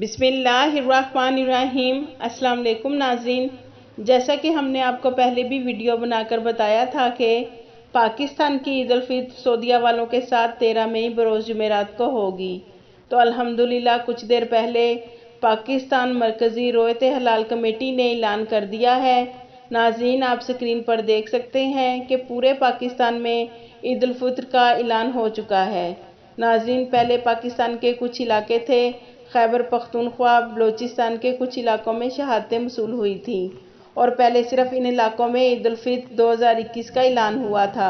بسم اللہ الرحمن الرحیم۔ السلام علیکم ناظرین، جیسا کہ ہم نے آپ کو پہلے بھی ویڈیو بنا کر بتایا تھا کہ پاکستان کی عید الفطر سعودیہ والوں کے ساتھ 13 مئی بروز جمعرات کو ہوگی، تو الحمدللہ کچھ دیر پہلے پاکستان مرکزی رویت ہلال کمیٹی نے اعلان کر دیا ہے۔ ناظرین، آپ سکرین پر دیکھ سکتے ہیں کہ پورے پاکستان میں عید الفطر کا اعلان ہو چکا ہے۔ ناظرین، پہلے پاکستان کے کچھ علاقے تھے، خیبر پختونخوا، بلوچستان کے کچھ علاقوں میں شہادتیں موصول ہوئی تھیں اور پہلے صرف ان علاقوں میں عید الفطر 2021 کا اعلان ہوا تھا،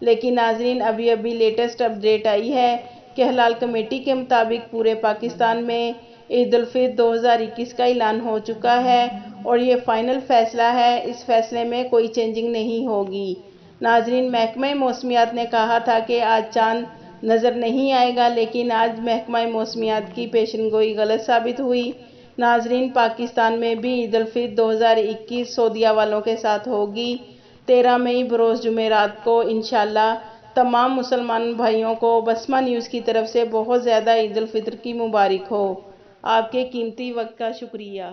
لیکن ناظرین ابھی لیٹسٹ اپڈیٹ آئی ہے کہ ہلال کمیٹی کے مطابق پورے پاکستان میں عید الفطر 2021 کا اعلان ہو چکا ہے اور یہ فائنل فیصلہ ہے، اس فیصلے میں کوئی چینجنگ نہیں ہوگی۔ ناظرین، محکمہ موسمیات نے کہا تھا کہ آج چاند نظر نہیں آئے گا، لیکن آج محکمہ موسمیات کی پیشن گوئی غلط ثابت ہوئی۔ ناظرین، پاکستان میں بھی عید الفطر 2021 سعودیہ والوں کے ساتھ ہوگی 13 مئی بروز جمعرات کو انشاءاللہ۔ تمام مسلمان بھائیوں کو بسمہ نیوز کی طرف سے بہت زیادہ عید الفطر کی مبارک ہو۔ آپ کے قیمتی وقت کا شکریہ۔